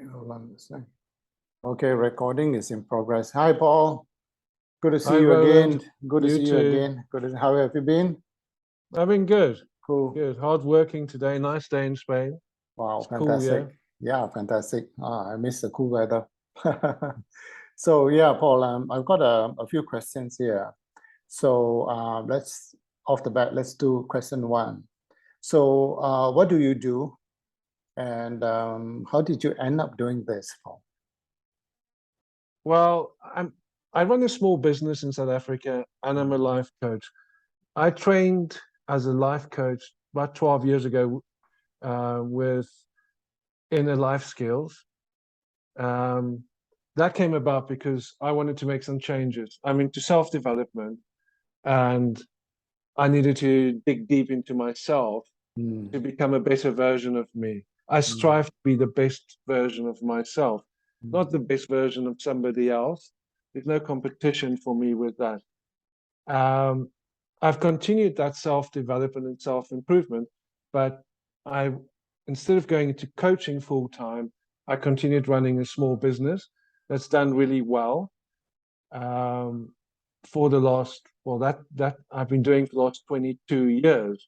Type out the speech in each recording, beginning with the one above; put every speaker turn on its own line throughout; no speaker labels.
Hold on a sec. Okay, recording is in progress. Hi, Paul. Good to see
Hi,
you
Roland.
again. Good to
You
see you
too.
again. How have you been?
I've been good.
Cool.
Good. Hard working today. Nice day in Spain.
Wow,
It's cool, yeah.
fantastic. Yeah, fantastic. I miss the cool weather. So yeah, Paul, I've got a few questions here. So let's off the bat, let's do question one. So what do you do, and how did you end up doing this, Paul?
Well, I run a small business in South Africa and I'm a life coach. I trained as a life coach about 12 years ago with inner life skills. That came about because I wanted to make some changes. I'm into self-development and I needed to dig deep into myself to become a better version of me. I strive to be the best version of myself, not the best version of somebody else. There's no competition for me with that. I've continued that self-development and self-improvement, but I, instead of going into coaching full time, I continued running a small business that's done really well for the last, well, that I've been doing for the last 22 years.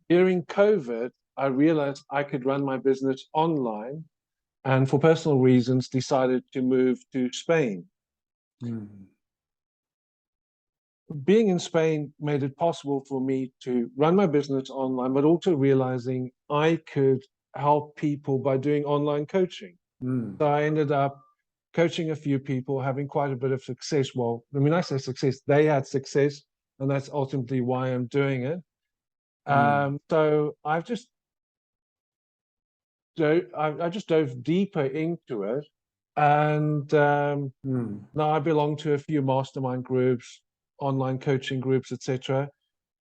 During COVID, I realized I could run my business online, and for personal reasons, decided to move to Spain. Being in Spain made it possible for me to run my business online, but also realizing I could help people by doing online coaching. So I ended up coaching a few people, having quite a bit of success. Well, I mean, I say success, they had success, and that's ultimately why I'm doing it. So I've just I just dove deeper into it, and now I belong to a few mastermind groups, online coaching groups, etc.,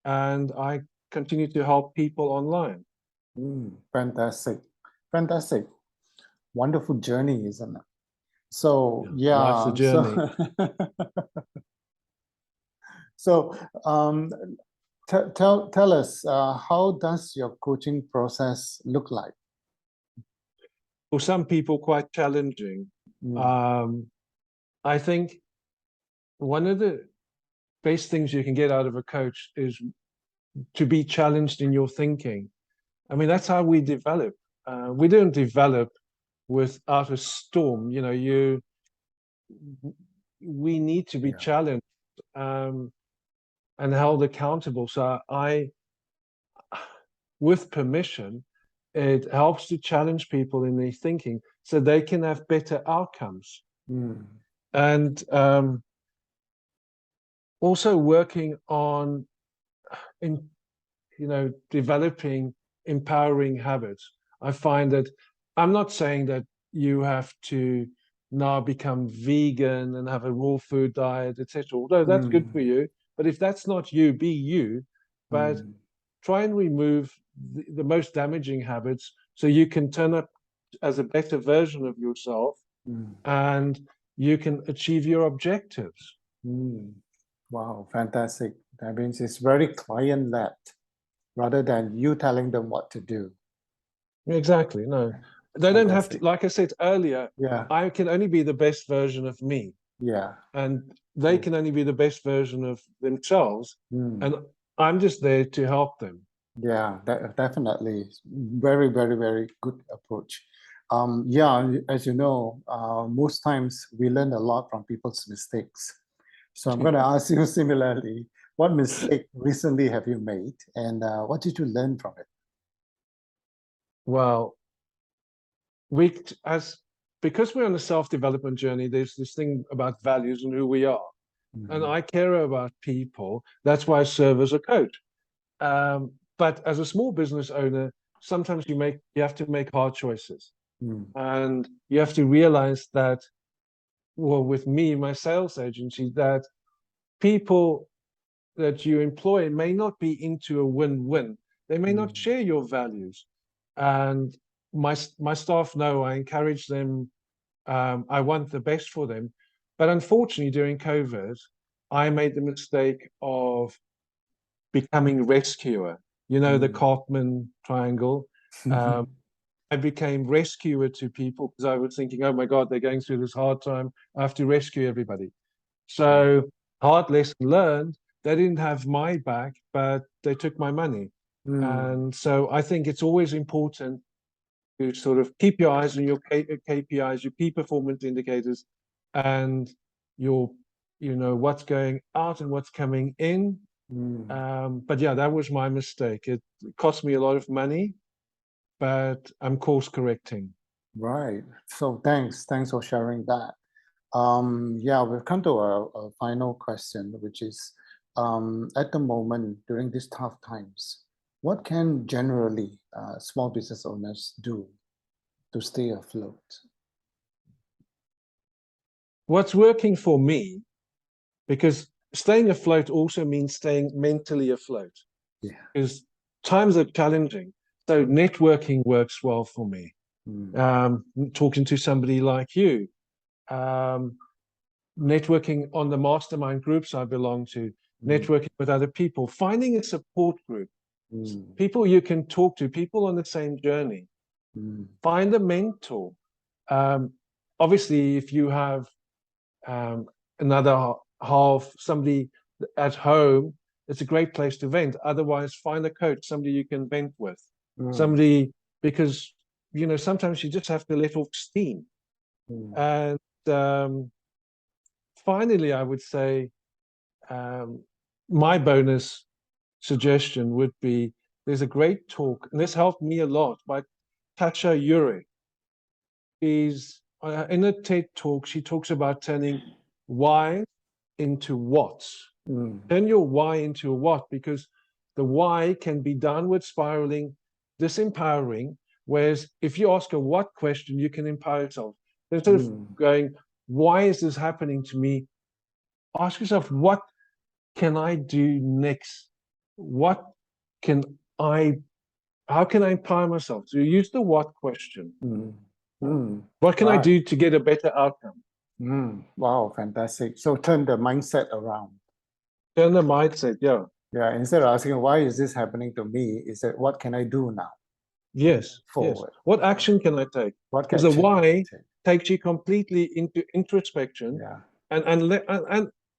and I continue to help people online.
Fantastic, fantastic, wonderful journey, isn't it? So
Life's a journey.
So tell us, how does your coaching process look like?
For some people, quite challenging. I think one of the best things you can get out of a coach is to be challenged in your thinking. I mean, that's how we develop. We don't develop without a storm. You know, we need to be challenged and held accountable. So with permission, it helps to challenge people in their thinking so they can have better outcomes. And also working on, developing empowering habits. I find that I'm not saying that you have to now become vegan and have a raw food diet, etc. Although that's good for you, but if that's not you, be you. But try and remove the most damaging habits so you can turn up as a better version of yourself and you can achieve your objectives.
Wow, fantastic. That means it's very client-led rather than you telling them what to do.
Exactly. No, they don't have to, like I said earlier, I can only be the best version of me. And they can only be the best version of themselves. And I'm just there to help them.
Yeah, definitely. Very, very, very good approach. Yeah, as you know, most times we learn a lot from people's mistakes. So I'm going to ask you similarly, what mistake recently have you made, and what did you learn from it?
Well, because we're on a self-development journey, there's this thing about values and who we are. And I care about people. That's why I serve as a coach. But as a small business owner, sometimes you have to make hard choices. And you have to realize that, well, with me, my sales agency, that people that you employ may not be into a win-win. They may not share your values. And my staff know I encourage them. I want the best for them. But unfortunately, during COVID, I made the mistake of becoming rescuer. You know, the Kockman triangle. I became rescuer to people because I was thinking, oh my God, they're going through this hard time. I have to rescue everybody. So hard lesson learned. They didn't have my back, but they took my money. And so I think it's always important to sort of keep your eyes on your KPIs, your key performance indicators, and your, what's going out and what's coming in. But yeah, that was my mistake. It cost me a lot of money, but I'm course correcting.
Right. So thanks for sharing that. Yeah, we've come to a final question, which is, at the moment during these tough times, what can generally small business owners do to stay afloat?
What's working for me, because staying afloat also means staying mentally afloat.
Yeah.
Because times are challenging. So networking works well for me. Talking to somebody like you, networking on the mastermind groups I belong to, networking with other people, finding a support group, people you can talk to, people on the same journey. Find a mentor. Obviously, if you have another half, somebody at home, it's a great place to vent. Otherwise, find a coach, somebody you can vent with, somebody, because sometimes you just have to let off steam. And finally, I would say my bonus suggestion would be, there's a great talk, and this helped me a lot, by Tasha Eurich. Is in a TED talk, she talks about turning why into what's. Turn your why into a what, because the why can be downward spiraling, disempowering, whereas if you ask a what question, you can empower yourself. Instead of going, why is this happening to me? Ask yourself, what can I do next? How can I empower myself? So you use the what question. What can I do to get a better outcome?
Wow, fantastic. So turn the mindset around.
Turn the mindset, yeah.
Yeah, instead of asking, why is this happening to me? Is that, what can I do now?
Yes.
Forward.
Yes. What action can I take? Because the why takes you completely into introspection.
Yeah.
And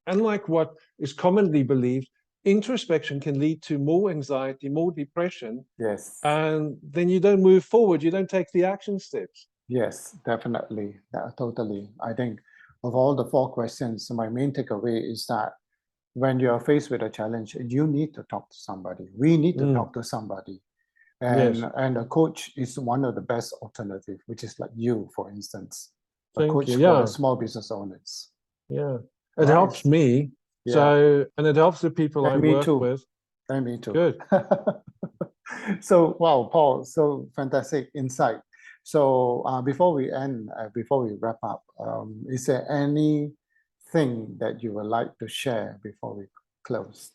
unlike what is commonly believed, introspection can lead to more anxiety, more depression.
Yes.
And then you don't move forward. You don't take the action steps.
Yes, definitely. Totally. I think of all the 4 questions, my main takeaway is that when you're faced with a challenge, you need to talk to somebody. We need to talk to somebody. And a coach is one of the best alternatives, which is like you, for instance, a coach for small business owners.
Yeah, it helps me.
Yeah.
So, and it helps the people I work with.
And me too.
Good.
So, wow, Paul, so fantastic insight. So before we end, before we wrap up, is there anything that you would like to share before we close?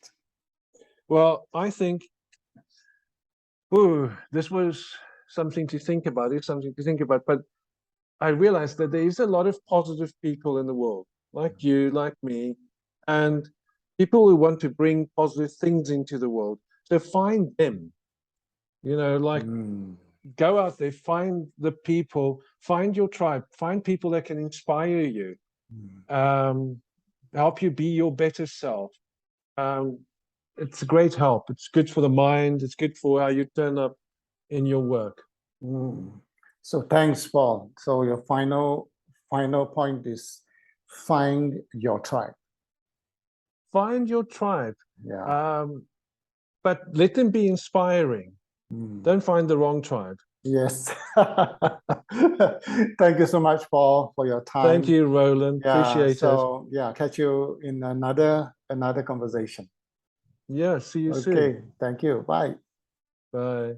Well, I think this was something to think about. It's something to think about. But I realized that there is a lot of positive people in the world, like you, like me, and people who want to bring positive things into the world. So find them, go out there, find the people, find your tribe, find people that can inspire you, help you be your better self. It's a great help. It's good for the mind. It's good for how you turn up in your work.
So thanks, Paul. So your final point is find your tribe.
Find your tribe.
Yeah.
But let them be inspiring. Don't find the wrong tribe.
Yes. Thank you so much, Paul, for your time.
Thank you, Roland.
Yeah,
appreciate
so, it. Yeah, catch you in another conversation.
Yeah, see you soon.
Okay, thank you. Bye.
Bye.